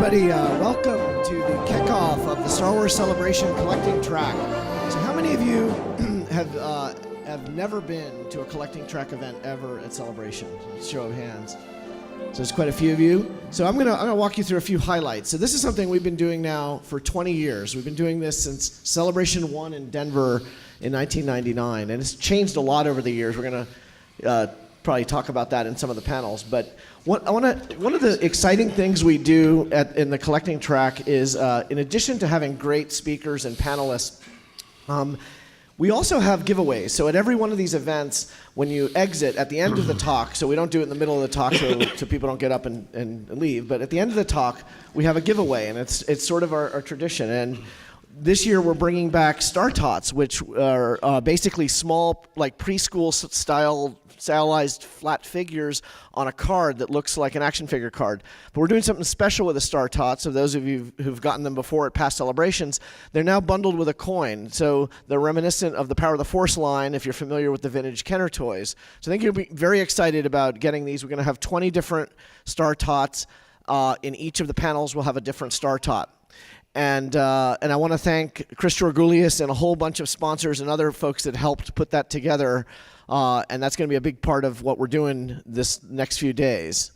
everybody. Welcome to the kickoff of the Star Wars Celebration collecting track. So how many of you have never been to a collecting track event ever at Celebration? Show of hands. So there's quite a few of you. So I'm gonna walk you through a few highlights. So this is something we've been doing now for 20 years. We've been doing this since Celebration 1 in Denver in 1999, and it's changed a lot over the years. We're gonna probably talk about that in some of the panels. But one of the exciting things we do in the collecting track is, in addition to having great speakers and panelists, we also have giveaways. So at every one of these events, when you exit at the end of the talk, so we don't do it in the middle of the talk so people don't get up and leave, but at the end of the talk, we have a giveaway, and it's sort of our tradition. And this year we're bringing back Star Tots, which are basically small, like preschool style stylized flat figures on a card that looks like an action figure card. But we're doing something special with the Star Tots. So those of you who've gotten them before at past celebrations, they're now bundled with a coin. So they're reminiscent of the Power of the Force line, if you're familiar with the vintage Kenner toys. So I think you'll be very excited about getting these. We're going to have 20 different Star Tots. In each of the panels, we'll have a different Star Tot. And I want to thank Chris Georgoulias and a whole bunch of sponsors and other folks that helped put that together. And that's going to be a big part of what we're doing this next few days.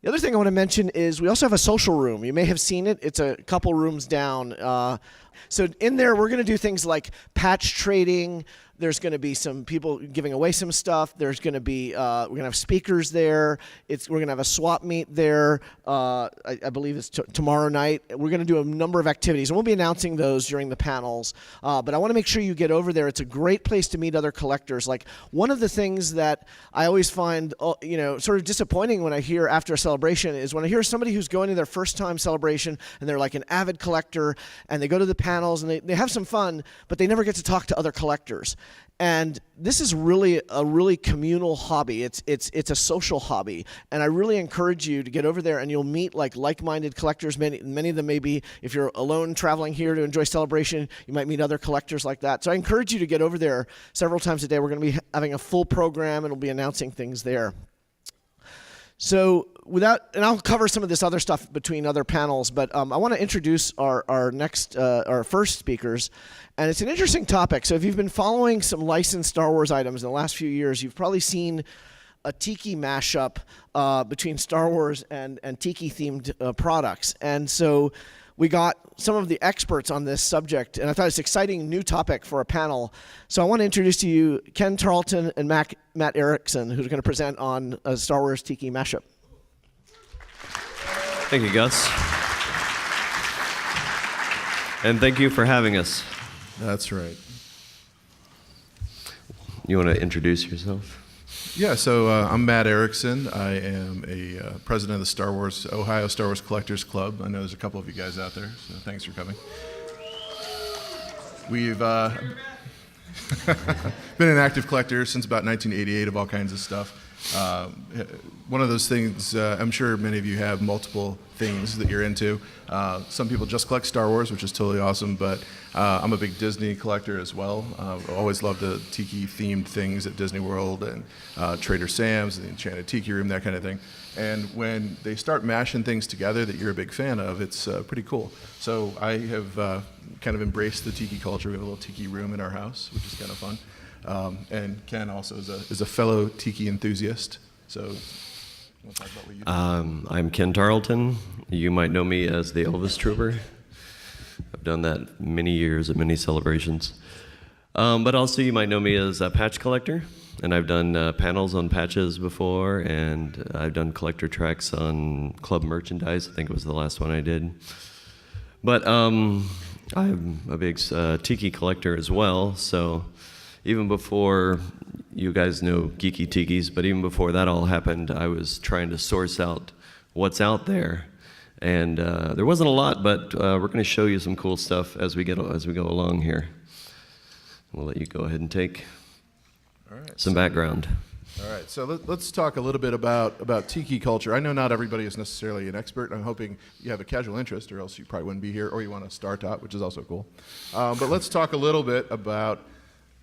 The other thing I want to mention is we also have a social room. You may have seen it. It's a couple rooms down. So in there, we're going to do things like patch trading. There's going to be some people giving away some stuff. There's going to be, we're going to have speakers there. We're going to have a swap meet there. I believe it's tomorrow night. We're going to do a number of activities, and we'll be announcing those during the panels. But I want to make sure you get over there. It's a great place to meet other collectors. Like, one of the things that I always find, sort of disappointing when I hear after a celebration is when I hear somebody who's going to their first time celebration and they're like an avid collector and they go to the panels and they have some fun, but they never get to talk to other collectors. And this is really a really communal hobby. It's a social hobby, and I really encourage you to get over there, and you'll meet like-minded collectors. Many of them may be, if you're alone traveling here to enjoy Celebration, you might meet other collectors like that. So I encourage you to get over there several times a day. We're going to be having a full program, and we'll be announcing things there. So and I'll cover some of this other stuff between other panels, but I want to introduce our first speakers, and it's an interesting topic. So if you've been following some licensed Star Wars items in the last few years, you've probably seen a Tiki mashup between Star Wars and Tiki-themed products. And so we got some of the experts on this subject, and I thought it's an exciting new topic for a panel. So I want to introduce to you Ken Tarleton and Matt Erickson, who's going to present on a Star Wars Tiki mashup. Thank you, Gus. And thank you for having us. That's right. You want to introduce yourself? Yeah, so I'm Matt Erickson. I am a president of the Ohio Star Wars Collectors Club. I know there's a couple of you guys out there, so thanks for coming. We've been an active collector since about 1988 of all kinds of stuff. One of those things, I'm sure many of you have multiple things that you're into. Some people just collect Star Wars, which is totally awesome, but I'm a big Disney collector as well. I always loved the Tiki-themed things at Disney World and Trader Sam's, the Enchanted Tiki Room, that kind of thing. And when they start mashing things together that you're a big fan of, it's pretty cool. So I have kind of embraced the Tiki culture. We have a little Tiki room in our house, which is kind of fun. And Ken also is a fellow Tiki enthusiast. So we'll talk about what you do. I'm Ken Tarleton. You might know me as the Elvis Trooper. I've done that many years at many celebrations. But also you might know me as a patch collector. And I've done panels on patches before, and I've done collector tracks on club merchandise. I think it was the last one I did. But I'm a big Tiki collector as well, so even before you guys know Geeky Tikis, but even before that all happened, I was trying to source out what's out there. And there wasn't a lot, but we're going to show you some cool stuff as we go along here. We'll let you go ahead and take some background. All right, so let's talk a little bit about Tiki culture. I know not everybody is necessarily an expert. I'm hoping you have a casual interest, or else you probably wouldn't be here, or you want a Star Tot, which is also cool. But let's talk a little bit about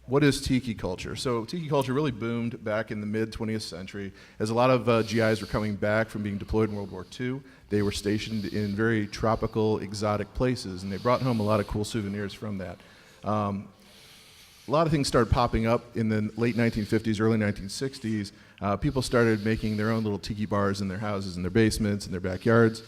what is tiki culture? So tiki culture really boomed back in the mid-20th century as a lot of GIs were coming back from being deployed in World War II. They were stationed in very tropical, exotic places, and they brought home a lot of cool souvenirs from that. A lot of things started popping up in the late 1950s, early 1960s. People started making their own little tiki bars in their houses, in their basements, in their backyards,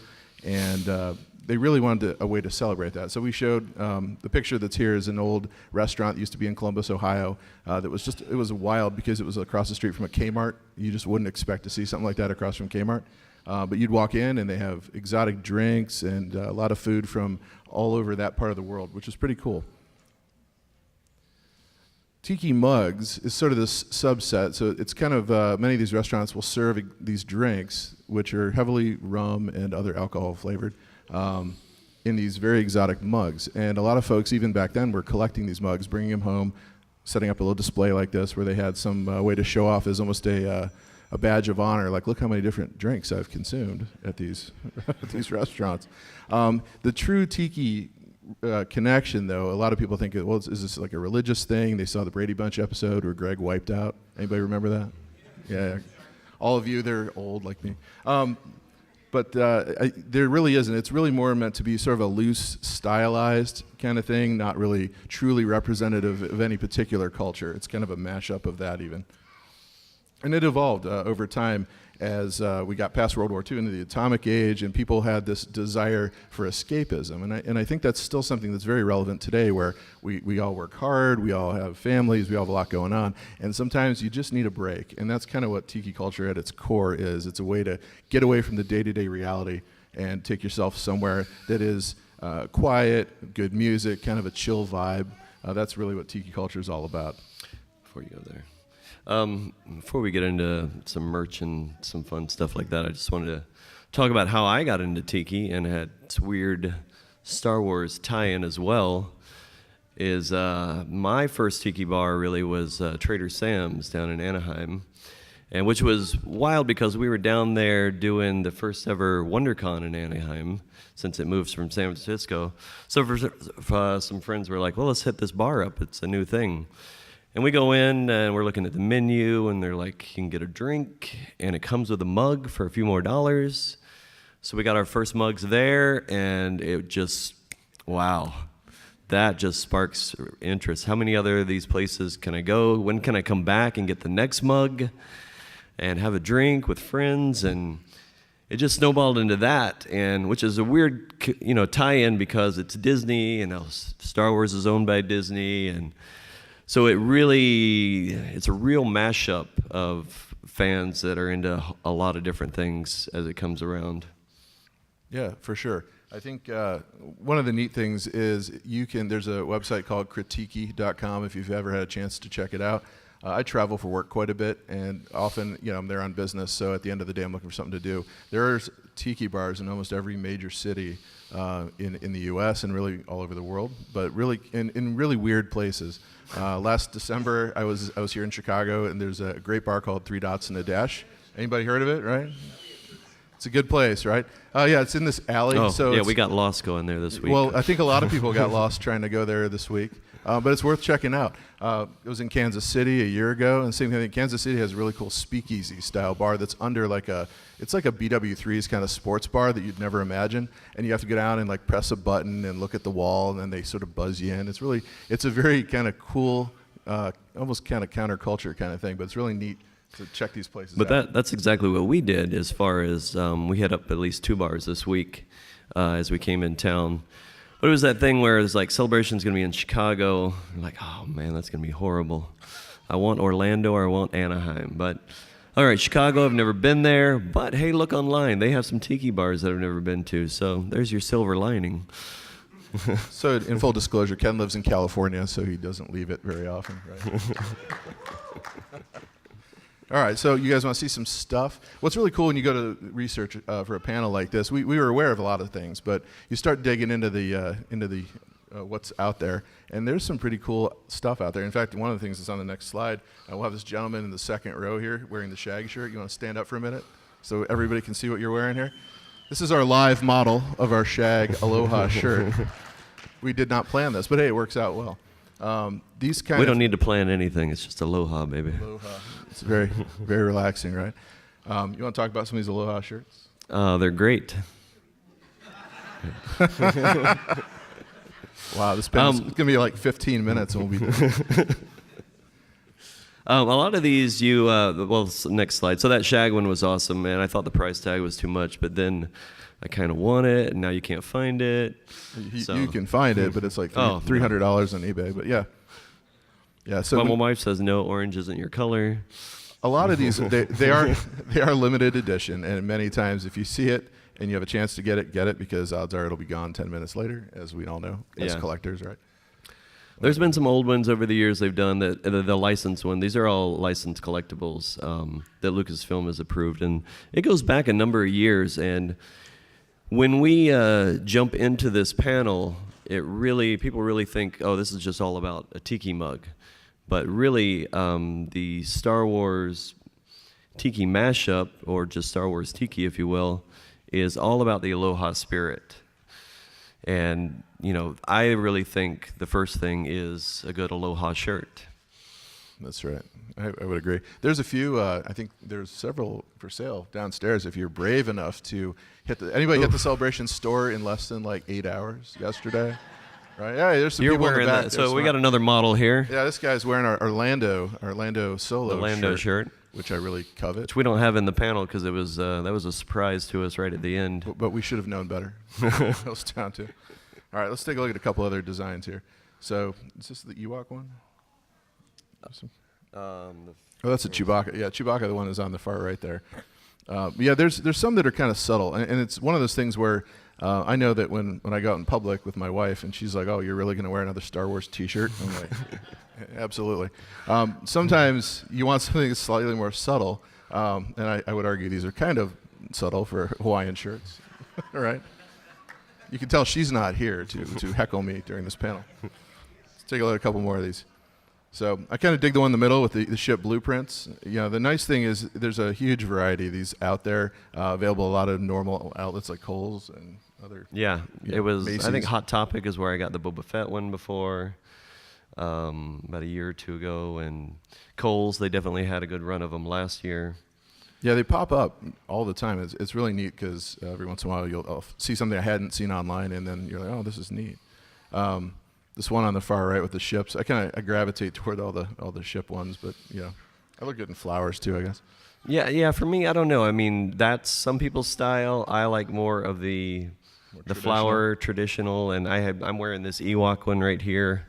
and they really wanted a way to celebrate that. So we showed, the picture that's here is an old restaurant that used to be in Columbus, Ohio, that was it was wild because it was across the street from a Kmart. You just wouldn't expect to see something like that across from Kmart. But you'd walk in and they have exotic drinks and a lot of food from all over that part of the world, which is pretty cool. Tiki Mugs is sort of this subset, so it's kind of, many of these restaurants will serve these drinks, which are heavily rum and other alcohol flavored, in these very exotic mugs. And a lot of folks, even back then, were collecting these mugs, bringing them home, setting up a little display like this where they had some way to show off as almost a badge of honor, like, look how many different drinks I've consumed at these, at these restaurants. The true tiki connection, though, a lot of people think, well, is this like a religious thing? They saw the Brady Bunch episode where Greg wiped out. Anybody remember that? Yeah. All of you, they're old like me. But there really isn't. It's really more meant to be sort of a loose, stylized kind of thing, not really truly representative of any particular culture. It's kind of a mashup of that even. And it evolved over time as we got past World War II into the atomic age, and people had this desire for escapism. And I think that's still something that's very relevant today, where we all work hard, we all have families, we all have a lot going on, and sometimes you just need a break. And that's kind of what tiki culture at its core is. It's a way to get away from the day-to-day reality and take yourself somewhere that is quiet, good music, kind of a chill vibe. That's really what tiki culture is all about. Before you go there. Before we get into some merch and some fun stuff like that, I just wanted to talk about how I got into tiki and had this weird Star Wars tie-in as well. Is my first tiki bar really was Trader Sam's down in Anaheim, and which was wild because we were down there doing the first ever WonderCon in Anaheim since it moves from San Francisco. So for some friends were like, well, let's hit this bar up. It's a new thing. And we go in and we're looking at the menu and they're like, you can get a drink and it comes with a mug for a few more dollars. So we got our first mugs there and it just, wow, that just sparks interest. How many other of these places can I go? When can I come back and get the next mug and have a drink with friends? And it just snowballed into that, and which is a weird, tie-in because it's Disney and now Star Wars is owned by Disney, and so it's a real mashup of fans that are into a lot of different things as it comes around. Yeah, for sure. I think one of the neat things is there's a website called Kritiki.com if you've ever had a chance to check it out. I travel for work quite a bit, and often, I'm there on business, so at the end of the day, I'm looking for something to do. There are tiki bars in almost every major city in the U.S. and really all over the world, but really in really weird places. Last December, I was here in Chicago, and there's a great bar called 3 Dots and a Dash. Anybody heard of it, right? It's a good place, right? Yeah, it's in this alley. Oh, so yeah, we got lost going there this week. Well, I think a lot of people got lost trying to go there this week. But it's worth checking out. It was in Kansas City a year ago, and same thing. Kansas City has a really cool speakeasy style bar that's under it's like a BW3's kind of sports bar that you'd never imagine. And you have to go down and press a button and look at the wall, and then they sort of buzz you in. It's a very kind of cool, almost kind of counterculture kind of thing, but it's really neat to check these places out. But that's exactly what we did as far as we hit up at least 2 bars this week as we came in town. But it was that thing where it's like Celebration's going to be in Chicago. I'm like, oh man, that's going to be horrible. I want Orlando or I want Anaheim. But all right, Chicago, I've never been there. But hey, look online. They have some tiki bars that I've never been to. So there's your silver lining. So in full disclosure, Ken lives in California, so he doesn't leave it very often, right? All right, so you guys want to see some stuff? What's really cool when you go to research for a panel like this, we were aware of a lot of things, but you start digging into the what's out there, and there's some pretty cool stuff out there. In fact, one of the things that's on the next slide, we'll have this gentleman in the second row here wearing the shag shirt. You want to stand up for a minute so everybody can see what you're wearing here? This is our live model of our shag Aloha shirt. We did not plan this, but hey, it works out well. These kind We of don't need to plan anything. It's just aloha, baby. Aloha. It's very, very relaxing, right? You want to talk about some of these Aloha shirts? They're great. Wow, this panel's going to be like 15 minutes and we'll be done. A lot of these next slide. So that shag one was awesome, man. I thought the price tag was too much, but then I kind of want it, and now you can't find it. You can find it, but it's like $300 on eBay. But yeah. So well, my wife says no, orange isn't your color. A lot of these, they are limited edition, and many times if you see it and you have a chance to get it because odds are it'll be gone 10 minutes later, as we all know as collectors, right? There's been some old ones over the years they've done that the licensed one. These are all licensed collectibles that Lucasfilm has approved, and it goes back a number of years. And when we jump into this panel, people really think, oh, this is just all about a tiki mug, but really the Star Wars Tiki Mashup, or just Star Wars Tiki, if you will, is all about the Aloha spirit. And, I really think the first thing is a good Aloha shirt. That's right. I would agree. There's a few, I think there's several for sale downstairs if you're brave enough to anybody hit the Celebration store in less than like 8 hours yesterday? Right? Yeah, there's some people in the back. So we got another model here. Yeah, this guy's wearing our Orlando Solo shirt, which I really covet. Which we don't have in the panel because it was that was a surprise to us right at the end. But we should have known better. It was down to. All right, let's take a look at a couple other designs here. So, is this the Ewok one? That's a Chewbacca. Yeah, Chewbacca, the one is on the far right there. There's some that are kind of subtle, and it's one of those things where I know that when I go out in public with my wife, and she's like, "Oh, you're really going to wear another Star Wars T-shirt?" I'm like, "Absolutely." Sometimes you want something that's slightly more subtle, and I would argue these are kind of subtle for Hawaiian shirts, right? You can tell she's not here to heckle me during this panel. Let's take a look at a couple more of these. So I kind of dig the one in the middle with the ship blueprints. The nice thing is there's a huge variety of these out there, available at a lot of normal outlets like Kohl's and other. Yeah, it was. Macy's. I think Hot Topic is where I got the Boba Fett one before, about a year or two ago, and Kohl's, they definitely had a good run of them last year. Yeah, they pop up all the time. It's really neat because every once in a while I'll see something I hadn't seen online, and then you're like, oh, this is neat. This one on the far right with the ships, I gravitate toward all the ship ones, but I look good in flowers too, I guess. Yeah. For me, I don't know. I mean, that's some people's style. I like more of the flower traditional, and I'm wearing this Ewok one right here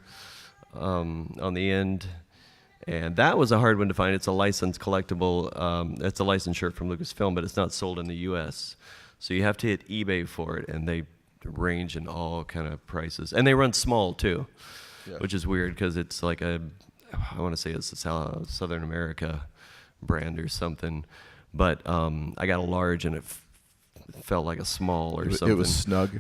on the end. And that was a hard one to find. It's a licensed collectible. It's a licensed shirt from Lucasfilm, but it's not sold in the U.S. So you have to hit eBay for it, and they range in all kind of prices. And they run small, too, which is weird because it's like I want to say it's a Southern America brand or something. But I got a large, and it felt like a small or something. It was snug.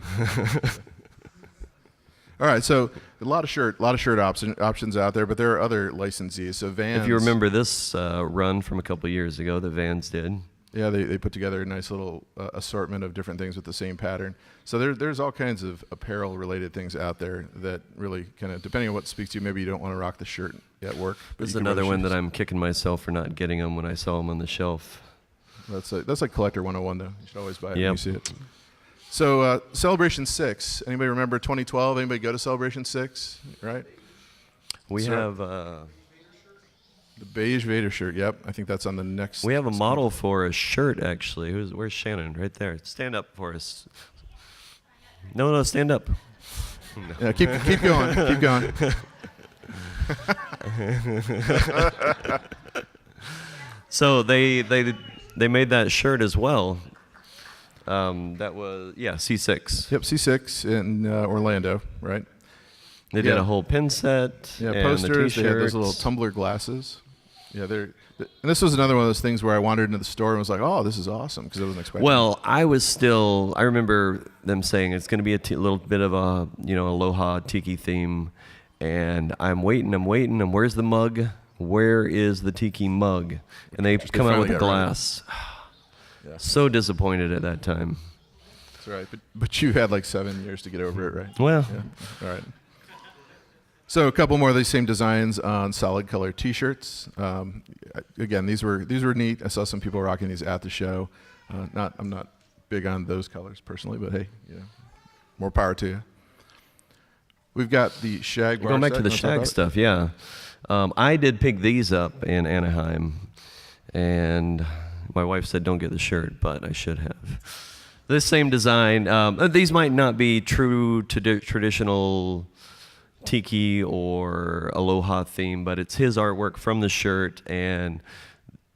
All right, so a lot of shirt options out there, but there are other licensees. So Vans. If you remember this run from a couple of years ago, that Vans did. Yeah, they put together a nice little assortment of different things with the same pattern. So there's all kinds of apparel-related things out there that really kind of, depending on what speaks to you, maybe you don't want to rock the shirt at work. This is another one that I'm kicking myself for not getting them when I saw them on the shelf. That's like Collector 101, though. You should always buy it when you see it. So Celebration 6, anybody remember 2012? Anybody go to Celebration 6, right? We have... the beige Vader shirt, yep. I think that's on the next... We have a model for a shirt, actually. Where's Shannon? Right there. Stand up for us. No, stand up. No. Yeah, keep going. Keep going. So they made that shirt as well. That was, C6. Yep, C6 in Orlando, right? They did a whole pin set. Yeah, and posters. The they had those little tumbler glasses. Yeah, and this was another one of those things where I wandered into the store and was like, "Oh, this is awesome," because I wasn't expecting. Well, I remember them saying it's going to be a little bit of a Aloha Tiki theme, and I'm waiting. Where's the mug? Where is the Tiki mug? And they come out with a glass. Yeah. So disappointed at that time. That's right, but you had like 7 years to get over it, right? Well, yeah. All right. So a couple more of these same designs on solid color T-shirts. Again, these were neat. I saw some people rocking these at the show. I'm not big on those colors personally, but hey, more power to you. We've got the shag bar. Going back to the shag stuff, yeah. I did pick these up in Anaheim, and my wife said don't get the shirt, but I should have. This same design. These might not be true to traditional Tiki or Aloha theme, but it's his artwork from the shirt, and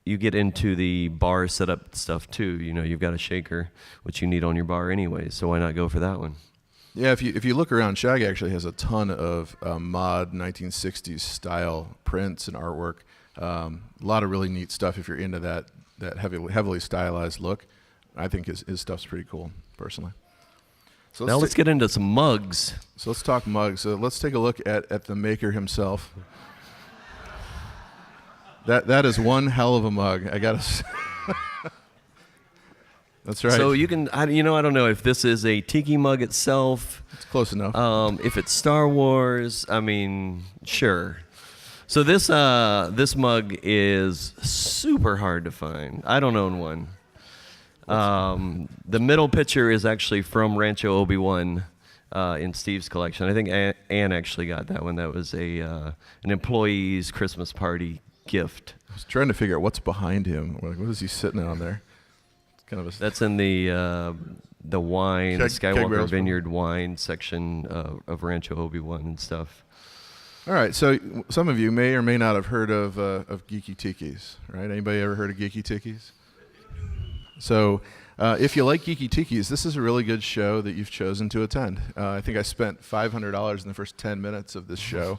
you get into the bar setup stuff too. You've got a shaker, which you need on your bar anyway, so why not go for that one? Yeah, if you look around, Shag actually has a ton of mod 1960s style prints and artwork. A lot of really neat stuff if you're into that heavily stylized look. I think his stuff's pretty cool, personally. So now let's get into some mugs. So let's talk mugs. So let's take a look at the maker himself. That is one hell of a mug. I gotta say. That's right. So you can, I don't know if this is a Tiki mug itself. It's close enough. If it's Star Wars, sure. So this mug is super hard to find. I don't own one. The middle picture is actually from Rancho Obi-Wan in Steve's collection. I think Ann actually got that one. That was an employee's Christmas party gift. I was trying to figure out what's behind him. Like, what is he sitting on there? It's kind of That's in the wine, the Skywalker Vineyard wine section of Rancho Obi-Wan and stuff. All right, so some of you may or may not have heard of Geeky Tikis, right? Anybody ever heard of Geeky Tikis? So if you like Geeky Tikis, this is a really good show that you've chosen to attend. I think I spent $500 in the first 10 minutes of this show.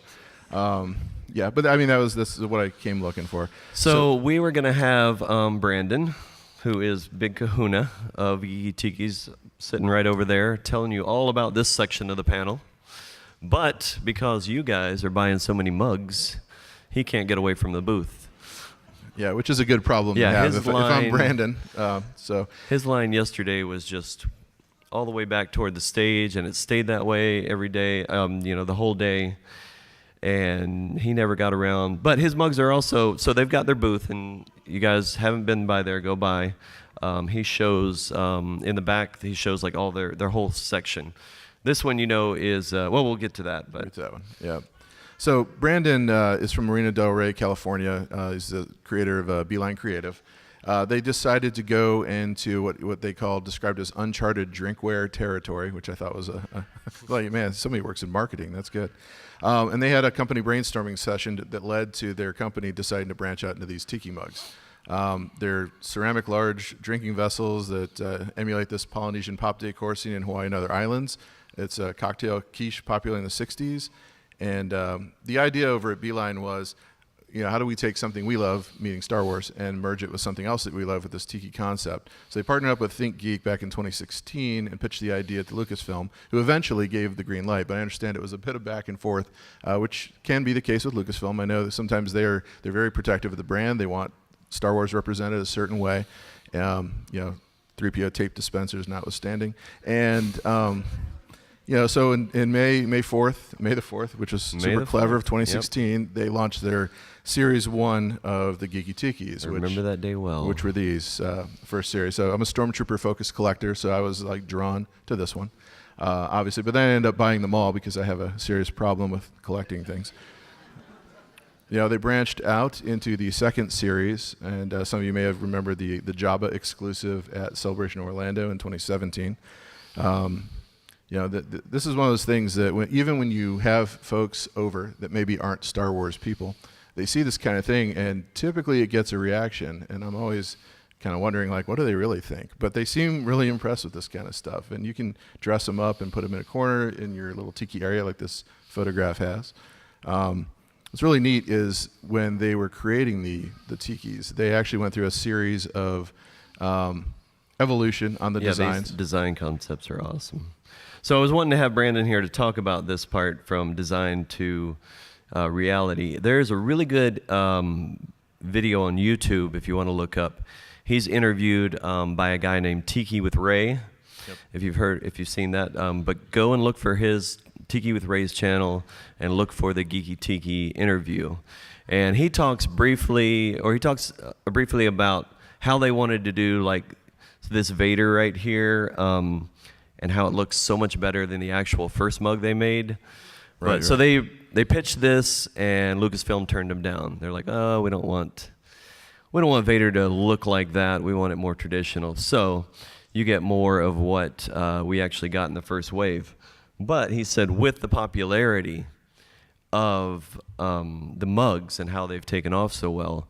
Yeah, but this is what I came looking for. So we were going to have Brandon, who is Big Kahuna of Geeky Tikis, sitting right over there, telling you all about this section of the panel. But because you guys are buying so many mugs, he can't get away from the booth. Yeah, which is a good problem to have if I'm Brandon. His line yesterday was just all the way back toward the stage, and it stayed that way every day, the whole day, and he never got around. But his mugs are also, so they've got their booth, and you guys haven't been by there, go by. He shows, in the back, he shows like all their whole section. This one, is, we'll get to that. But. Get to that one, yeah. So Brandon is from Marina Del Rey, California. He's the creator of Beeline Creative. They decided to go into what they described as uncharted drinkware territory, which I thought was like, man, somebody works in marketing. That's good. And they had a company brainstorming session that led to their company deciding to branch out into these Tiki mugs. They're ceramic large drinking vessels that emulate this Polynesian pop decor seen in Hawaii and other islands. It's a cocktail quiche popular in the 60s. And the idea over at Beeline was, how do we take something we love, meaning Star Wars, and merge it with something else that we love with this Tiki concept? So they partnered up with Think Geek back in 2016 and pitched the idea to Lucasfilm, who eventually gave the green light. But I understand it was a bit of back and forth, which can be the case with Lucasfilm. I know that sometimes they're very protective of the brand. They want Star Wars represented a certain way, 3PO tape dispensers notwithstanding. And so in May the 4th, which was super clever, of 2016, they launched their Series 1 of the Geeky Tikis. I remember that day well. Which were these first series. So I'm a Stormtrooper-focused collector, so I was drawn to this one, obviously. But then I ended up buying them all because I have a serious problem with collecting things. They branched out into the second series, and some of you may have remembered the Jabba exclusive at Celebration Orlando in 2017. This is one of those things that even when you have folks over that maybe aren't Star Wars people, they see this kind of thing, and typically it gets a reaction. And I'm always kind of wondering, what do they really think? But they seem really impressed with this kind of stuff. And you can dress them up and put them in a corner in your little Tiki area like this photograph has. What's really neat is when they were creating the Tikis, they actually went through a series of evolution on the designs. These design concepts are awesome. So I was wanting to have Brandon here to talk about this part from design to reality. There's a really good video on YouTube if you want to look up. He's interviewed by a guy named Tiki with Ray. Yep. If you've seen that, but go and look for his Tiki with Ray's channel and look for the Geeky Tiki interview. And he talks briefly about how they wanted to do like this Vader right here, and how it looks so much better than the actual first mug they made. Right, So they pitched this, and Lucasfilm turned them down. They're like, oh, we don't want Vader to look like that. We want it more traditional. So you get more of what we actually got in the first wave. But he said with the popularity of the mugs and how they've taken off so well,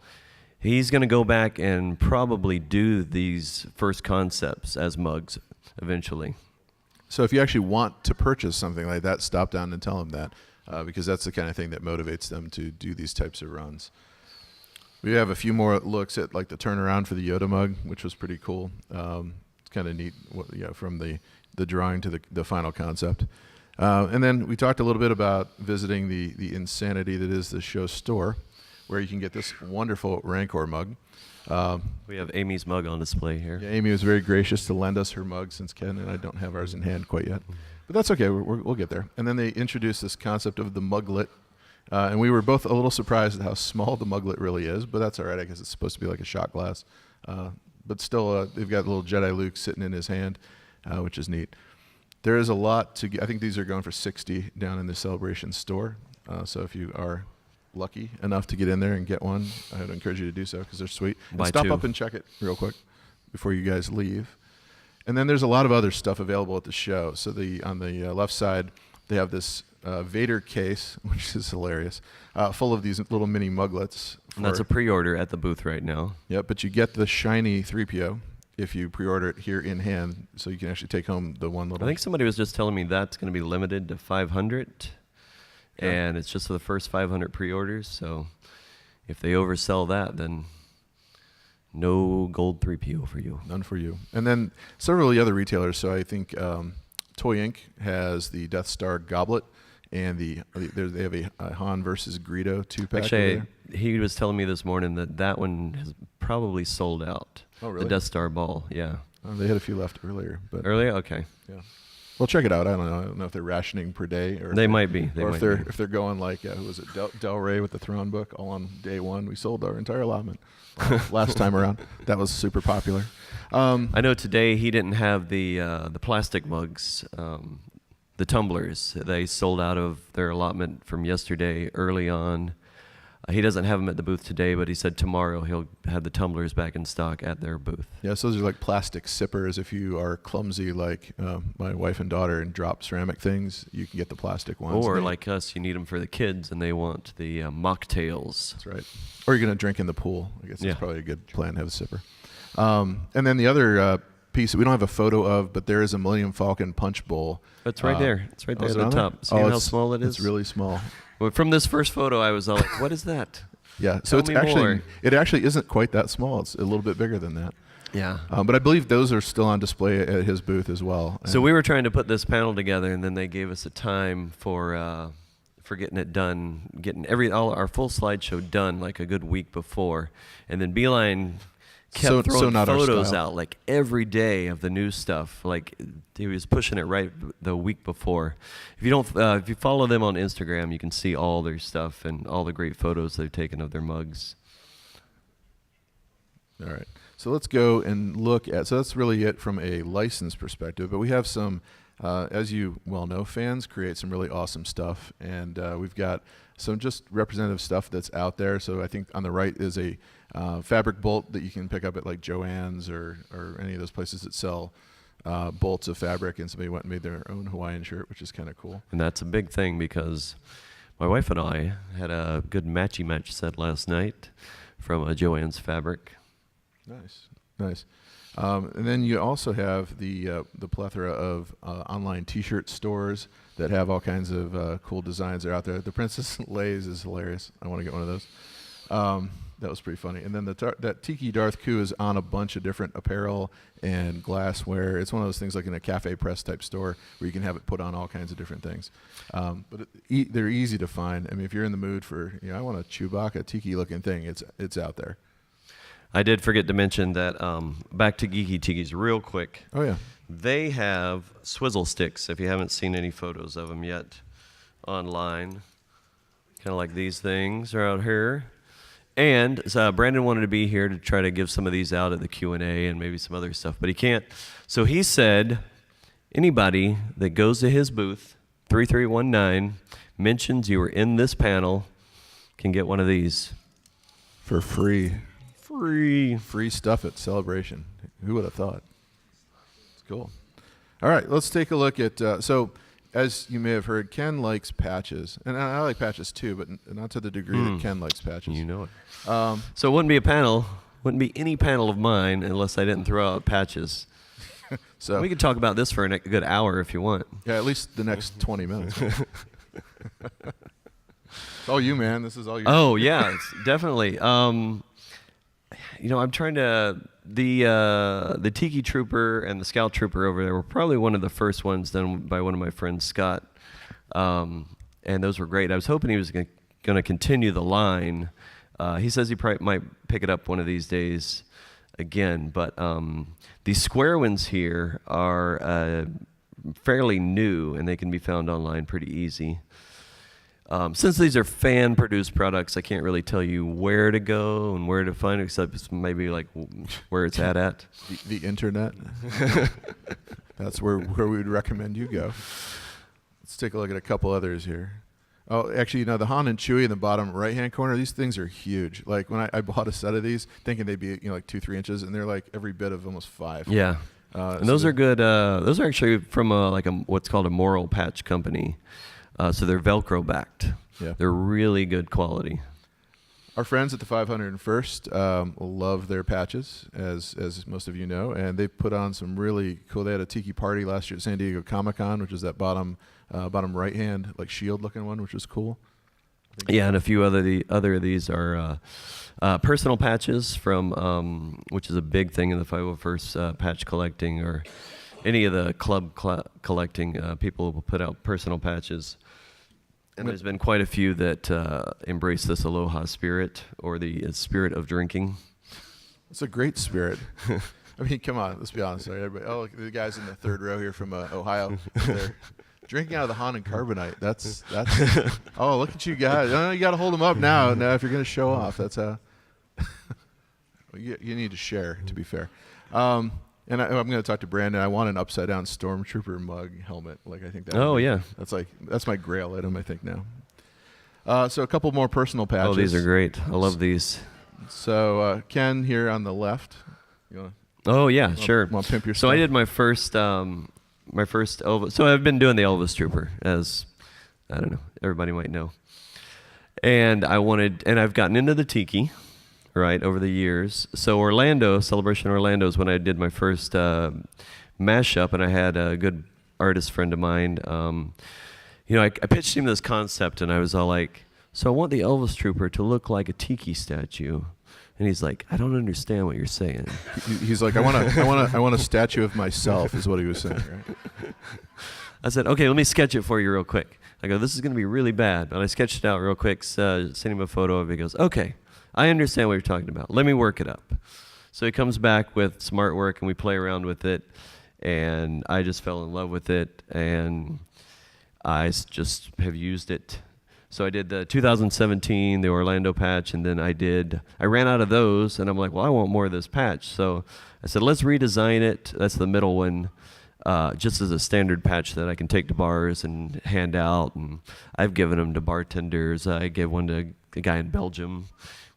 he's going to go back and probably do these first concepts as mugs eventually. So if you actually want to purchase something like that, stop down and tell them that, because that's the kind of thing that motivates them to do these types of runs. We have a few more looks at like the turnaround for the Yoda mug, which was pretty cool. It's kind of neat, from the drawing to the final concept. And then we talked a little bit about visiting the insanity that is the show store, where you can get this wonderful Rancor mug. We have Amy's mug on display here. Yeah, Amy was very gracious to lend us her mug, since Ken and I don't have ours in hand quite yet. But that's okay, we'll get there. And then they introduced this concept of the muglet. And we were both a little surprised at how small the muglet really is, but that's all right. I guess it's supposed to be like a shot glass. But still, they've got little Jedi Luke sitting in his hand, which is neat. There is a lot to get. I think these are going for $60 down in the Celebration store. So if you are lucky enough to get in there and get one, I would encourage you to do so because they're sweet. And stop up and check it real quick before you guys leave. And then there's a lot of other stuff available at the show. So on the left side, they have this Vader case, which is hilarious, full of these little mini muglets. And that's a pre-order at the booth right now. Yep, but you get the shiny 3PO if you pre-order it here in hand, so you can actually take home the one little... I think somebody was just telling me that's going to be limited to 500, and it's just for the first 500 pre-orders, so if they oversell that, then no gold 3PO for you. None for you. And then several of the other retailers, so I think Toy Inc. has the Death Star goblet, and they have a Han versus Greedo 2-pack. Actually, he was telling me this morning that one has probably sold out. Oh, really? The Death Star ball, yeah. They had a few left earlier. But Earlier? Okay. Yeah. Well, check it out. I don't know if they're rationing per day, or they might be. If they're going like who was it, Del Rey with the Thrawn book, all on day one. We sold our entire allotment last time around. That was super popular. I know today he didn't have the plastic mugs, the tumblers. They sold out of their allotment from yesterday early on. He doesn't have them at the booth today, but he said tomorrow he'll have the tumblers back in stock at their booth. Yeah, so those are like plastic sippers. If you are clumsy like my wife and daughter and drop ceramic things, you can get the plastic ones. Or like us, you need them for the kids, and they want the mocktails. That's right. Or you're going to drink in the pool. I guess that's probably a good plan to have a sipper. And then the other piece that we don't have a photo of, but there is a Millennium Falcon punch bowl. It's right there. It's right there at the top. There? See how small it is? It's really small. Well, from this first photo, I was all like, what is that? Yeah, so it actually isn't quite that small. It's a little bit bigger than that. Yeah. But I believe those are still on display at his booth as well. So we were trying to put this panel together, and then they gave us a time for getting it done, getting all our full slideshow done like a good week before, and then Beeline kept throwing photos out like every day of the new stuff. Like he was pushing it right the week before. If you follow them on Instagram, you can see all their stuff and all the great photos they've taken of their mugs. All right. So let's go and look at, so that's really it from a license perspective, but we have some, as you well know, fans create some really awesome stuff, and we've got some just representative stuff that's out there. So I think on the right is a fabric bolt that you can pick up at like Joann's or any of those places that sell bolts of fabric, and somebody went and made their own Hawaiian shirt, which is kind of cool. And that's a big thing because my wife and I had a good matchy-match set last night from a Joann's fabric. Nice. And then you also have the plethora of online T-shirt stores that have all kinds of cool designs that are out there. The Princess Leia's is hilarious. I want to get one of those. That was pretty funny. And then that Tiki Darth Ku is on a bunch of different apparel and glassware. It's one of those things like in a cafe press type store where you can have it put on all kinds of different things. But they're easy to find. I mean, if you're in the mood for, I want a Chewbacca Tiki looking thing, it's out there. I did forget to mention that back to Geeky Tikis real quick. Oh, yeah. They have swizzle sticks, if you haven't seen any photos of them yet. online, kind of like these things are out here. And Brandon wanted to be here to try to give some of these out at the Q&A and maybe some other stuff, but he can't. So he said anybody that goes to his booth, 3319, mentions you were in this panel, can get one of these. For free. Free. Free stuff at Celebration. Who would have thought? It's cool. All right, let's take a look at, so as you may have heard, Ken likes patches. And I like patches too, but not to the degree that Ken likes patches. You know it. So it wouldn't be a panel, wouldn't be any panel of mine unless I didn't throw out patches. So we could talk about this for a good hour if you want. Yeah, at least the next 20 minutes. It's all you, man. This is all you. Oh, yeah, it's definitely. You know, I'm trying to, the Tiki Trooper and the Scout Trooper over there were probably one of the first ones done by one of my friends, Scott. And those were great. I was hoping he was going to continue the line. He says he probably might pick it up one of these days again. But these square ones here are fairly new, and they can be found online pretty easy. Since these are fan-produced products, I can't really tell you where to go and where to find it, except maybe like where it's at. The internet. That's where we would recommend you go. Let's take a look at a couple others here. Oh, actually, you know, the Han and Chewie in the bottom right-hand corner, these things are huge. Like, when I bought a set of these, thinking they'd be, you know, like 2-3 inches, and they're like every bit of almost 5. Yeah. And those are good. Those are actually from what's called a Moral Patch company. So they're Velcro backed. Yeah. They're really good quality. Our friends at the 501st love their patches, as most of you know, and they put on some really cool. They had a tiki party last year at San Diego Comic-Con, which is that bottom right hand like shield looking one, which is cool. Yeah, and a few other of these are personal patches from which is a big thing in the 501st patch collecting, or any of the club collecting. People will put out personal patches. And there's been quite a few that embrace this Aloha spirit, or the spirit of drinking. It's a great spirit. I mean, come on, let's be honest. Right? Everybody, oh, look, the guys in the third row here from Ohio, they're drinking out of the Han and Carbonite. That's. Oh, look at you guys. Oh, you got to hold them up now. Now, if you're going to show off, that's how. You need to share, to be fair. And I'm going to talk to Brandon. I want an upside down Stormtrooper mug helmet. Like, I think that. Oh, yeah. That's my grail item, I think, now. So a couple more personal patches. Oh, these are great. I love these. So Ken here on the left. You want to? Oh yeah, sure. Want to pimp your So stuff? I did my first Elvis. So I've been doing the Elvis Trooper, as I don't know, everybody might know. And I've gotten into the Tiki, right, over the years. So Celebration Orlando is when I did my first mashup, and I had a good artist friend of mine. You know, I pitched him this concept, and I was all like, so I want the Elvis Trooper to look like a Tiki statue. And he's like, I don't understand what you're saying. He's like, I want a statue of myself, is what he was saying, right? I said, okay, let me sketch it for you real quick. I go, this is going to be really bad. And I sketched it out real quick, sent him a photo of it. He goes, okay, I understand what you're talking about. Let me work it up. So he comes back with some artwork, and we play around with it. And I just fell in love with it. And I just have used it. So I did the 2017, the Orlando patch, and then I ran out of those, and I'm like, well, I want more of this patch. So I said, let's redesign it. That's the middle one, just as a standard patch that I can take to bars and hand out. And I've given them to bartenders. I gave one to a guy in Belgium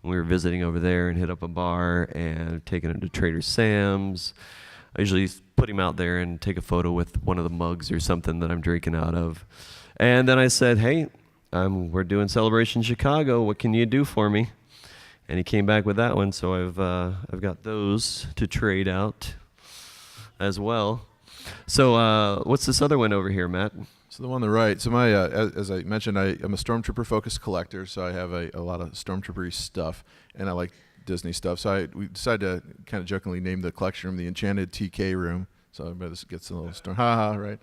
when we were visiting over there and hit up a bar, and I've taken him to Trader Sam's. I usually put him out there and take a photo with one of the mugs or something that I'm drinking out of. And then I said, hey, we're doing Celebration Chicago. What can you do for me? And he came back with that one, so I've got those to trade out as well. So what's this other one over here, Matt? So the one on the right. So my, as I mentioned, I'm a Stormtrooper-focused collector, so I have a lot of Stormtrooper stuff, and I like Disney stuff. So we decided to kind of jokingly name the collection room the Enchanted TK Room. So everybody gets a little storm. Ha ha, right?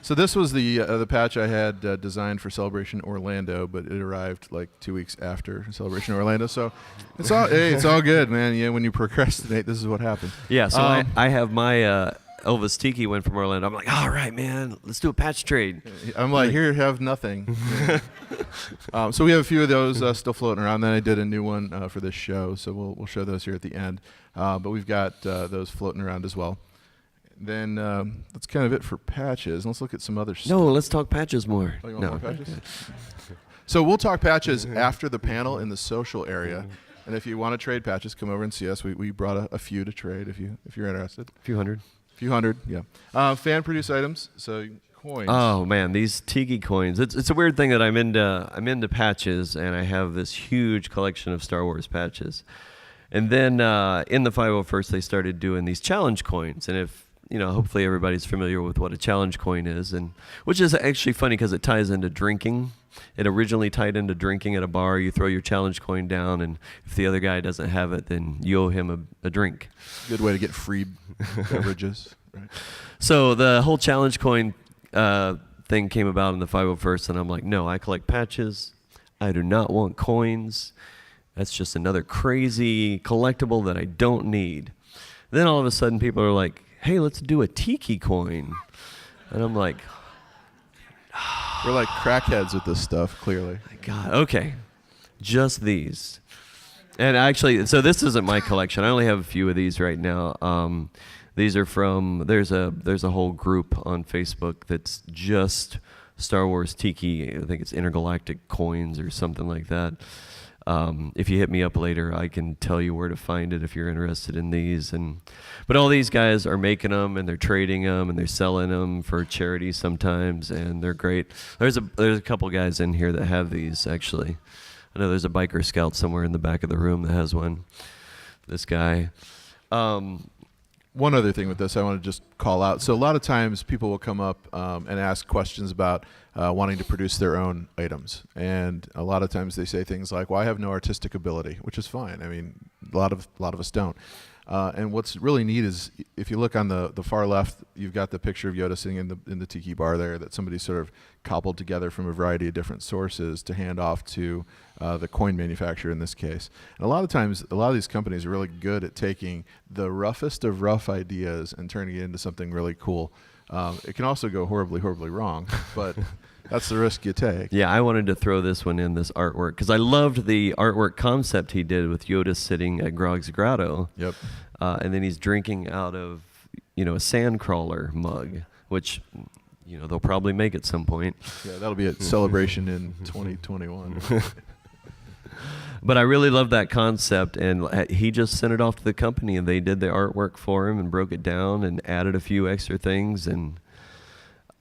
So this was the patch I had designed for Celebration Orlando, but it arrived like 2 weeks after Celebration Orlando. So it's all good, man. Yeah, when you procrastinate, this is what happens. Yeah. So I have my Elvis Tiki went from Orlando, I'm like, all right, man, let's do a patch trade. I'm like, here, have nothing. So we have a few of those still floating around. Then I did a new one for this show, so we'll show those here at the end. But we've got those floating around as well. Then that's kind of it for patches. Let's look at some other stuff. No, let's talk patches more. Oh, you want No. more patches? So we'll talk patches after the panel in the social area. And if you want to trade patches, come over and see us. We brought a few to trade if you're interested. A few hundred. Few hundred, yeah. Fan-produced items, so coins. Oh man, these Tiki coins. It's a weird thing that I'm into patches, and I have this huge collection of Star Wars patches. And then in the 501st, they started doing these challenge coins, and if hopefully everybody's familiar with what a challenge coin is, and which is actually funny because it ties into drinking. It originally tied into drinking at a bar. You throw your challenge coin down, and if the other guy doesn't have it, then you owe him a drink. Good way to get free beverages. Right. So the whole challenge coin thing came about in the 501st, and I'm like, no, I collect patches. I do not want coins. That's just another crazy collectible that I don't need. Then all of a sudden, people are like, hey, let's do a Tiki coin. And I'm like, We're like crackheads with this stuff, clearly. God, okay, just these. And actually, so this isn't my collection. I only have a few of these right now. These are from, there's a whole group on Facebook that's just Star Wars Tiki. I think it's Intergalactic Coins or something like that. If you hit me up later, I can tell you where to find it if you're interested in these. But all these guys are making them, and they're trading them, and they're selling them for charity sometimes, and they're great. There's a couple guys in here that have these, actually. I know there's a biker scout somewhere in the back of the room that has one. This guy. One other thing with this I want to just call out. So a lot of times people will come up and ask questions about wanting to produce their own items. And a lot of times they say things like, well, I have no artistic ability, which is fine. I mean, a lot of us don't. And what's really neat is if you look on the far left, you've got the picture of Yoda sitting in the Tiki Bar there that somebody sort of cobbled together from a variety of different sources to hand off to the coin manufacturer in this case. And a lot of times, a lot of these companies are really good at taking the roughest of rough ideas and turning it into something really cool. It can also go horribly, horribly wrong, but that's the risk you take. Yeah, I wanted to throw this one in, this artwork, because I loved the artwork concept he did with Yoda sitting at Grog's Grotto. Yep. And then he's drinking out of, a sandcrawler mug, which, they'll probably make at some point. Yeah, that'll be a celebration in 2021. But I really love that concept, and he just sent it off to the company, and they did the artwork for him and broke it down and added a few extra things, and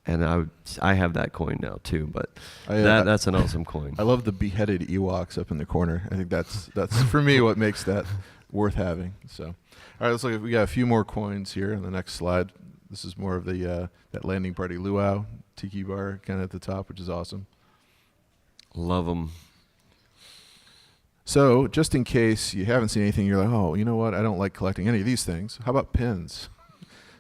I have that coin now too. But that's an awesome coin. I love the beheaded Ewoks up in the corner. I think that's for me what makes that worth having. So, all right, let's look. We got a few more coins here on the next slide. This is more of the that landing party luau Tiki Bar kind of at the top, which is awesome. Love them. So, just in case you haven't seen anything, you're like, oh, you know what? I don't like collecting any of these things. How about pins?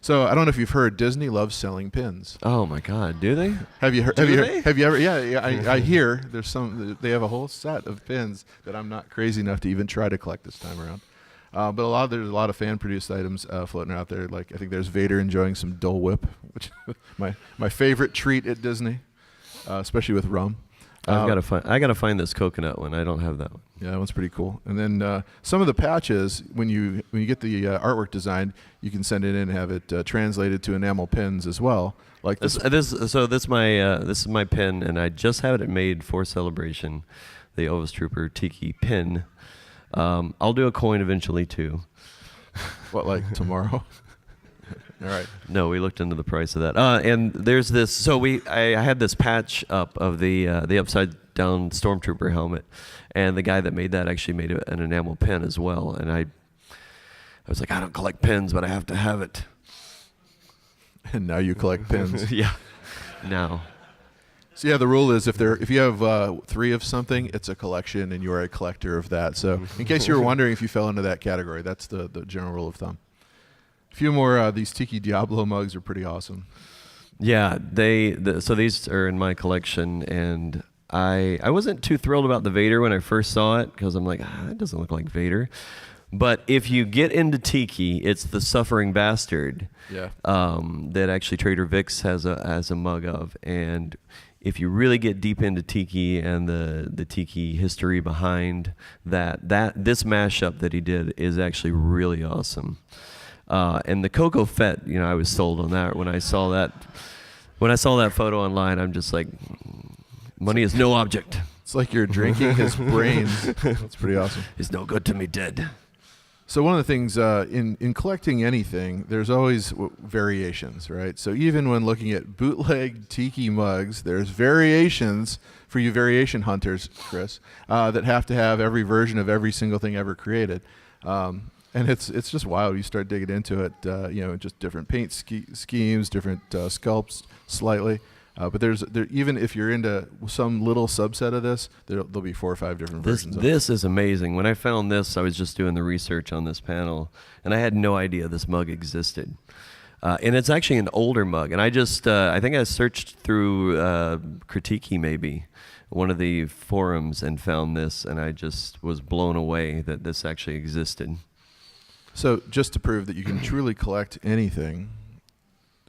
So, I don't know if you've heard, Disney loves selling pins. Oh my God, do they? Have you heard? Do Have you ever? Yeah. I hear there's some. They have a whole set of pins that I'm not crazy enough to even try to collect this time around. But there's a lot of fan-produced items floating out there. Like I think there's Vader enjoying some Dole Whip, which my favorite treat at Disney, especially with rum. I gotta find this coconut one. I don't have that one. Yeah, that one's pretty cool. And then some of the patches, when you get the artwork designed, you can send it in and have it translated to enamel pins as well. Like this. This is my pin, and I just had it made for Celebration, the Elvis Trooper Tiki Pin. I'll do a coin eventually too. What, like tomorrow? All right. No, we looked into the price of that. And there's this. So I had this patch up of the upside down Stormtrooper helmet, and the guy that made that actually made an enamel pin as well. And I was like, I don't collect pins, but I have to have it. And now you collect pins. Yeah. Now. So yeah, the rule is if you have 3 of something, it's a collection, and you are a collector of that. So in case you were wondering if you fell into that category, that's the general rule of thumb. A few more. These Tiki Diablo mugs are pretty awesome. Yeah, so these are in my collection, and I wasn't too thrilled about the Vader when I first saw it because I'm like, it doesn't look like Vader. But if you get into tiki, it's the Suffering Bastard. Yeah. That actually Trader Vic's has a mug of, and if you really get deep into tiki and the tiki history behind this mashup that he did is actually really awesome. And the Cocoa Fett, I was sold on that when I saw that photo online. I'm just like, money is no object. It's like you're drinking his brains. That's pretty awesome. It's no good to me dead. So one of the things in collecting anything, there's always variations, right? So even when looking at bootleg tiki mugs, there's variations for you variation hunters, Chris, that have to have every version of every single thing ever created. And it's just wild. You start digging into it, just different paint schemes, different sculpts slightly. But even if you're into some little subset of this, there'll be 4 or 5 different versions of it. This is amazing. When I found this, I was just doing the research on this panel, and I had no idea this mug existed. And it's actually an older mug. And I think I searched through Critique maybe, one of the forums, and found this, and I just was blown away that this actually existed. So just to prove that you can truly collect anything,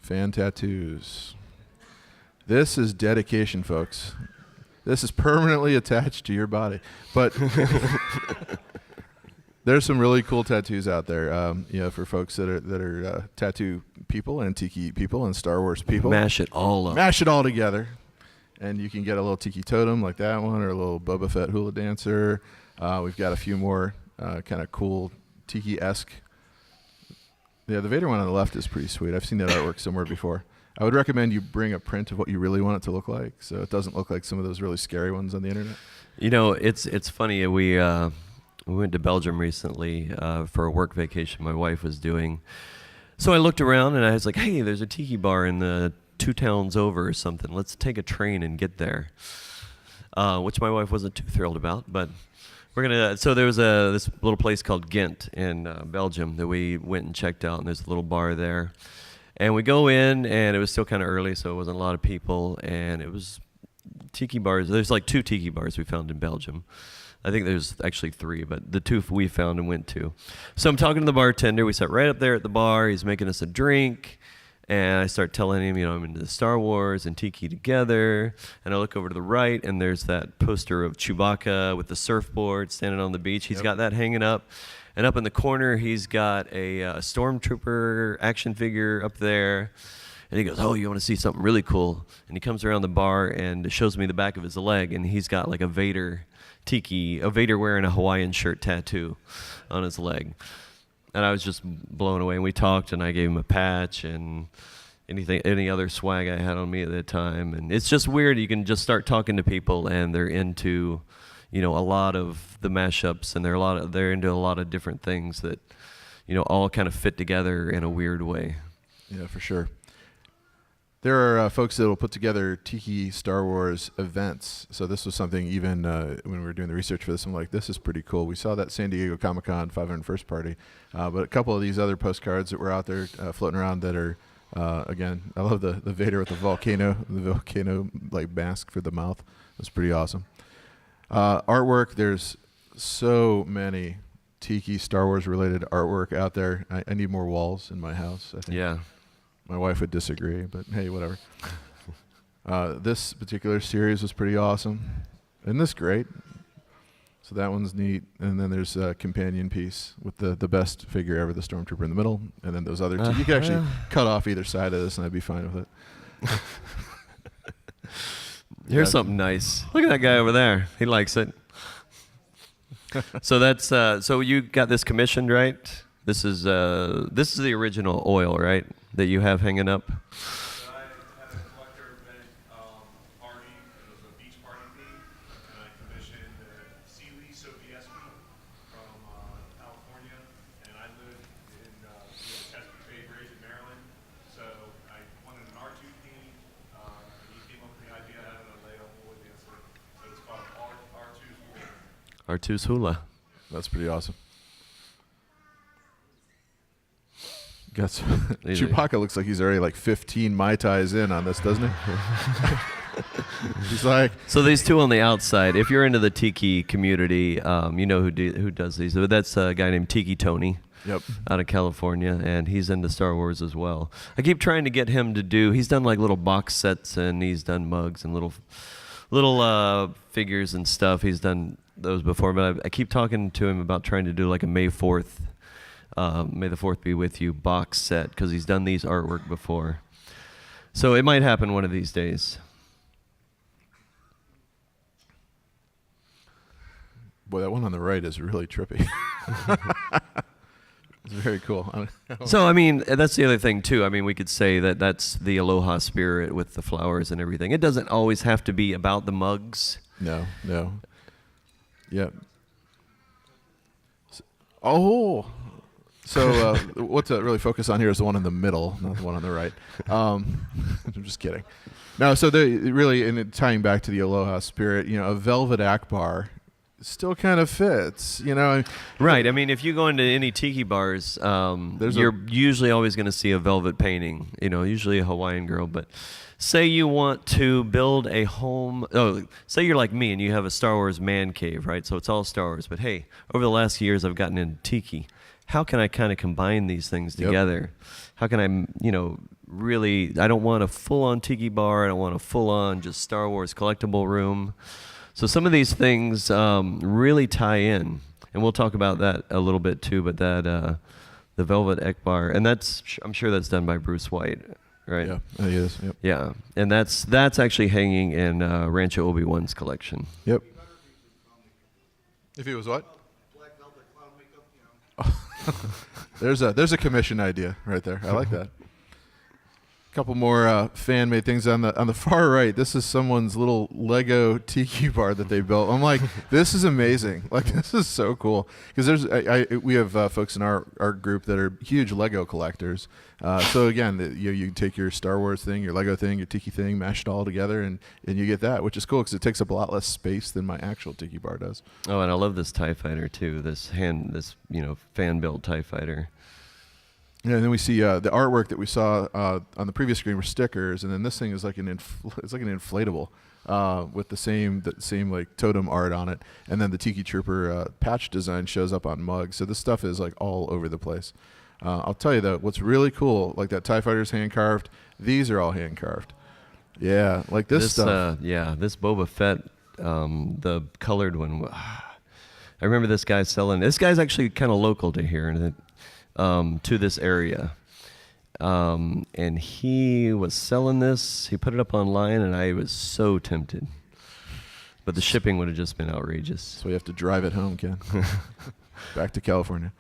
fan tattoos. This is dedication, folks. This is permanently attached to your body. But there's some really cool tattoos out there, for folks that are tattoo people and tiki people and Star Wars people. Mash it all up. Mash it all together. And you can get a little tiki totem like that one, or a little Boba Fett hula dancer. We've got a few more kind of cool tiki-esque. Yeah, the Vader one on the left is pretty sweet. I've seen that artwork somewhere before. I would recommend you bring a print of what you really want it to look like, so it doesn't look like some of those really scary ones on the internet. It's funny. We went to Belgium recently for a work vacation my wife was doing. So I looked around and I was like, hey, there's a tiki bar in the 2 towns over or something. Let's take a train and get there. Which my wife wasn't too thrilled about, but we're gonna. So there was this little place called Ghent in Belgium that we went and checked out, and there's a little bar there. And we go in, and it was still kind of early, so it wasn't a lot of people. And it was tiki bars. There's like 2 tiki bars we found in Belgium. I think there's actually 3, but the 2 we found and went to. So I'm talking to the bartender. We sat right up there at the bar. He's making us a drink. And I start telling him, I'm into Star Wars and tiki together. And I look over to the right, and there's that poster of Chewbacca with the surfboard standing on the beach. He's got that hanging up. And up in the corner, he's got a Stormtrooper action figure up there. And he goes, oh, you want to see something really cool? And he comes around the bar and shows me the back of his leg, and he's got like a Vader wearing a Hawaiian shirt tattoo on his leg. And I was just blown away. And we talked, and I gave him a patch and any other swag I had on me at that time. And it's just weird. You can just start talking to people, and they're into a lot of the mashups, and they're into a lot of different things that, all kind of fit together in a weird way. Yeah, for sure. There are folks that will put together Tiki Star Wars events. So this was something even when we were doing the research for this, I'm like, this is pretty cool. We saw that San Diego Comic-Con 501st party, but a couple of these other postcards that were out there floating around that are, again, I love the Vader with the volcano like mask for the mouth. That's pretty awesome. Artwork, there's so many Tiki Star Wars related artwork out there. I need more walls in my house, I think. Yeah. My wife would disagree, but hey, whatever. This particular series was pretty awesome. Isn't this great? So that one's neat. And then there's a companion piece with the best figure ever, the Stormtrooper in the middle. And then those other 2. You could actually cut off either side of this, and I'd be fine with it. Here's something nice. Look at that guy over there. He likes it. So that's so you got this commissioned, right? This is the original oil, right? That you have hanging up. I had a collector event party. It was a beach party theme, and I commissioned Sealy Sobieski from California, and I live in Chesapeake Bay Bridge in Maryland. So I wanted an R2 theme, and he came up with the idea of having a layup hula dancer. So it's called R2's Hula. R2's Hula. That's pretty awesome. Chewbacca looks like he's already like 15 Mai Tais in on this, doesn't he? He's like, So these two on the outside, if you're into the Tiki community, you know who does these. That's a guy named Tiki Tony. Yep. Out of California, and he's into Star Wars as well. I keep trying to get him to do. He's done like little box sets, and he's done mugs and little figures and stuff. He's done those before, but I keep talking to him about trying to do like a May the 4th be with you box set, because he's done these artwork before. So it might happen one of these days. boy, that one on the right is really trippy. It's very cool. So, I mean, that's the other thing, too. I mean, we could say that that's the Aloha spirit with the flowers and everything. It doesn't always have to be about the mugs. No. Yeah. So what to really focus on here is the one in the middle, not the one on the right. I'm just kidding. No, so really, and tying back to the Aloha spirit, a velvet Akbar still kind of fits, Right. I mean, if you go into any tiki bars, you're usually always going to see a velvet painting, usually a Hawaiian girl. But say you want to build a home. Oh, say you're like me and you have a Star Wars man cave, right? So it's all Star Wars. But hey, over the last years, I've gotten into tiki. How can I kind of combine these things together? Yep. How can I, really, I don't want a full-on tiki bar. I don't want a full-on just Star Wars collectible room. So some of these things really tie in, and we'll talk about that a little bit too. But that the Velvet Akbar, and I'm sure that's done by Bruce White, right? Yeah, he is. Yep. Yeah, and that's actually hanging in Rancho Obi-Wan's collection. Yep. If he was what? Black velvet clown makeup, There's a commission idea right there. I like that. Couple more fan-made things on the far right. This is someone's little Lego tiki bar that they built. I'm like, this is amazing. Like, this is so cool. Because we have folks in our group that are huge Lego collectors. So again, you take your Star Wars thing, your Lego thing, your tiki thing, mash it all together, and you get that, which is cool because it takes up a lot less space than my actual tiki bar does. Oh, and I love this TIE fighter too. This fan-built TIE fighter. Yeah, and then we see the artwork that we saw on the previous screen were stickers, and then this thing is like it's like an inflatable with the same like totem art on it, and then the Tiki Trooper patch design shows up on mugs. So this stuff is like all over the place. I'll tell you though, what's really cool, like that TIE fighter's hand carved. These are all hand carved. Yeah, like this stuff. This Boba Fett, the colored one. I remember this guy selling. This guy's actually kind of local to here, and to this area, and he was selling this. He put it up online, and I was so tempted, but the shipping would have just been outrageous. So we have to drive it home, Ken. Back to California.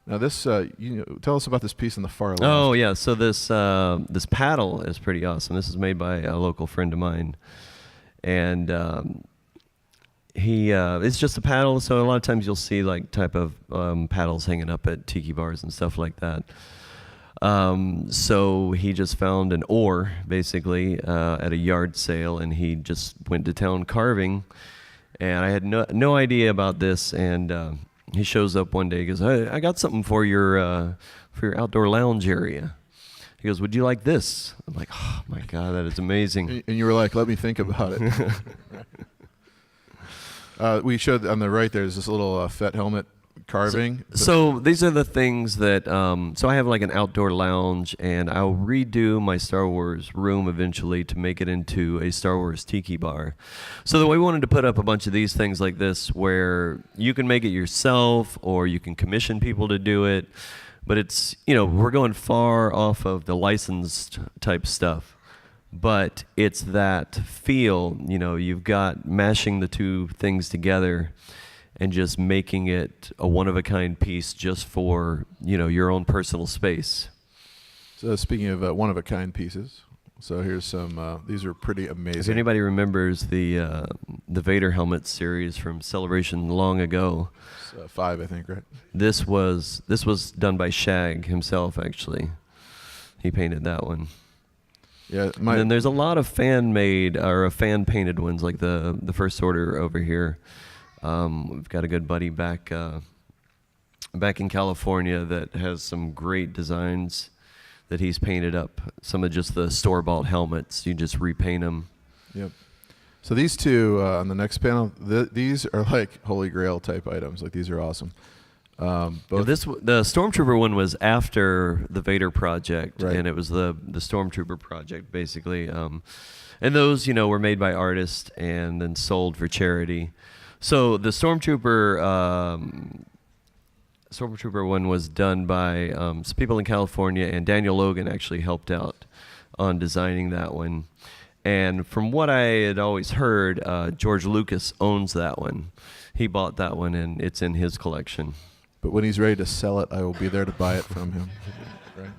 Now this, tell us about this piece on the far left. Oh yeah, so this paddle is pretty awesome. This is made by a local friend of mine, and it's just a paddle, so a lot of times you'll see like type of paddles hanging up at tiki bars and stuff like that. So he just found an oar basically at a yard sale, and he just went to town carving. And I had no idea about this, and he shows up one day. He goes, I got something for your outdoor lounge area. He goes, would you like this? I'm like, oh my God, that is amazing. And you were like, let me think about it. We showed on the right there's this little Fett helmet carving. So these are the things that, so I have like an outdoor lounge, and I'll redo my Star Wars room eventually to make it into a Star Wars tiki bar. So we wanted to put up a bunch of these things like this where you can make it yourself or you can commission people to do it. But it's, we're going far off of the licensed type stuff. But it's that feel, you've got mashing the two things together and just making it a one-of-a-kind piece just for, your own personal space. So speaking of one-of-a-kind pieces, so here's some, these are pretty amazing. If anybody remembers the Vader Helmet series from Celebration long ago. It's 5, I think, right? This was done by Shag himself, actually. He painted that one. Yeah, and then there's a lot of fan-made or fan-painted ones, like the First Order over here. We've got a good buddy back in California that has some great designs that he's painted up. Some of just the store-bought helmets, you just repaint them. Yep. So these two on the next panel, these are like holy grail type items. Like these are awesome. Both The Stormtrooper one was after the Vader project, Right. and it was the Stormtrooper project basically. And those, were made by artists and then sold for charity. So the Stormtrooper one was done by some people in California, and Daniel Logan actually helped out on designing that one. And from what I had always heard, George Lucas owns that one. He bought that one, and it's in his collection. But when he's ready to sell it, I will be there to buy it from him. Right.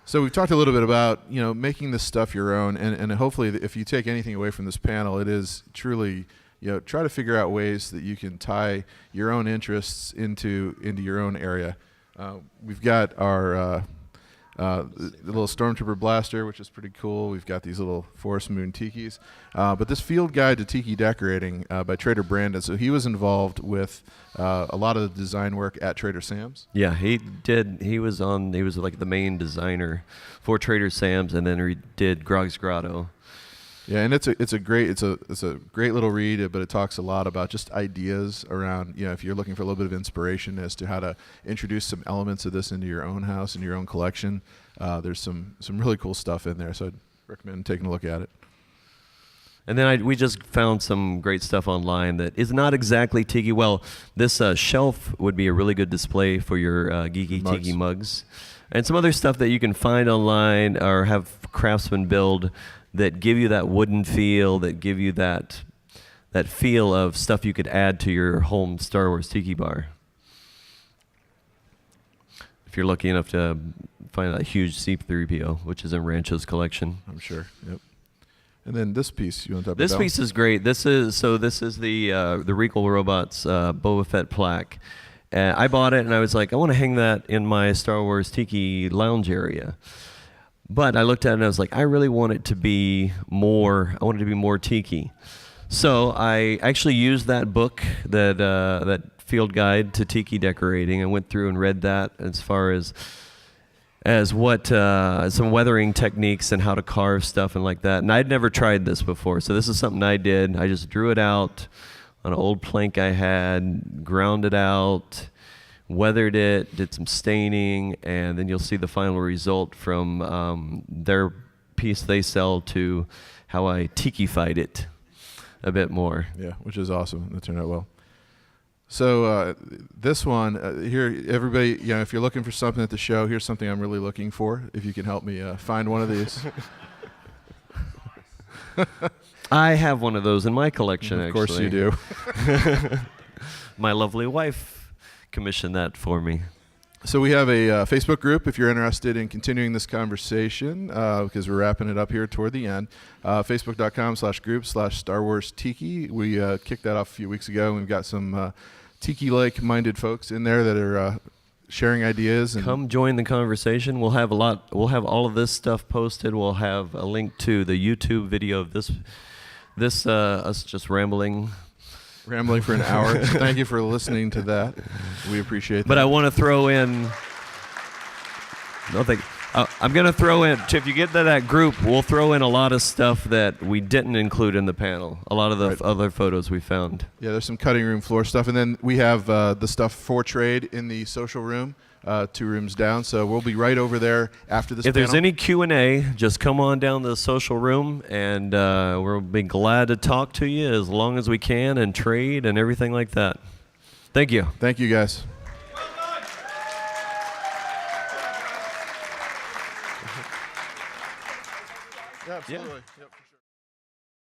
So we've talked a little bit about making this stuff your own, and hopefully if you take anything away from this panel, it is truly try to figure out ways that you can tie your own interests into your own area. We've got our the little Stormtrooper blaster, which is pretty cool. We've got these little Forest Moon tikis. But this field guide to tiki decorating by Trader Brandon. So he was involved with a lot of the design work at Trader Sam's. Yeah, he did. He was like the main designer for Trader Sam's, and then he did Grog's Grotto. Yeah, and it's a great little read, but it talks a lot about just ideas around if you're looking for a little bit of inspiration as to how to introduce some elements of this into your own house and your own collection. There's some really cool stuff in there, so I'd recommend taking a look at it. And then we just found some great stuff online that is not exactly tiki. Well, this shelf would be a really good display for your Geeky Tiki mugs, and some other stuff that you can find online or have craftsmen build that give you that wooden feel, that give you that feel of stuff you could add to your home Star Wars Tiki Bar. If you're lucky enough to find that huge C-3PO, which is in Rancho's collection. I'm sure. Yep. And then this piece, you want to talk about? This piece is great. This is the Regal Robots Boba Fett plaque. I bought it and I was like, I want to hang that in my Star Wars Tiki lounge area. But I looked at it and I was like, I really want it to be more. I want it to be more tiki. So I actually used that book, that field guide to tiki decorating. I went through and read that as far as what some weathering techniques and how to carve stuff and like that. And I'd never tried this before, so this is something I did. I just drew it out on an old plank I had, ground it out, weathered it, did some staining, and then you'll see the final result from their piece they sell to how I tiki-fied it a bit more. Yeah, which is awesome. That turned out well. So this one here, everybody, if you're looking for something at the show, here's something I'm really looking for. If you can help me find one of these. I have one of those in my collection, Of course you do. My lovely wife commissioned that for me. So we have a Facebook group if you're interested in continuing this conversation, because we're wrapping it up here toward the end. Facebook.com/group/Star Wars Tiki. We kicked that off a few weeks ago, and we've got some Tiki-like minded folks in there that are sharing ideas. And come join the conversation. We'll have all of this stuff posted. We'll have a link to the YouTube video of this us just rambling for an hour. So thank you for listening to that. We appreciate that. But I want to throw in. I'm going to throw in. If you get to that group, we'll throw in a lot of stuff that we didn't include in the panel. A lot of the other photos we found. Yeah, there's some cutting room floor stuff, and then we have the stuff for trade in the social room, 2 rooms down. So we'll be right over there after this. If there's any Q&A, just come on down to the social room, and we'll be glad to talk to you as long as we can and trade and everything like that. Thank you. Thank you, guys. Yeah, absolutely. Yep.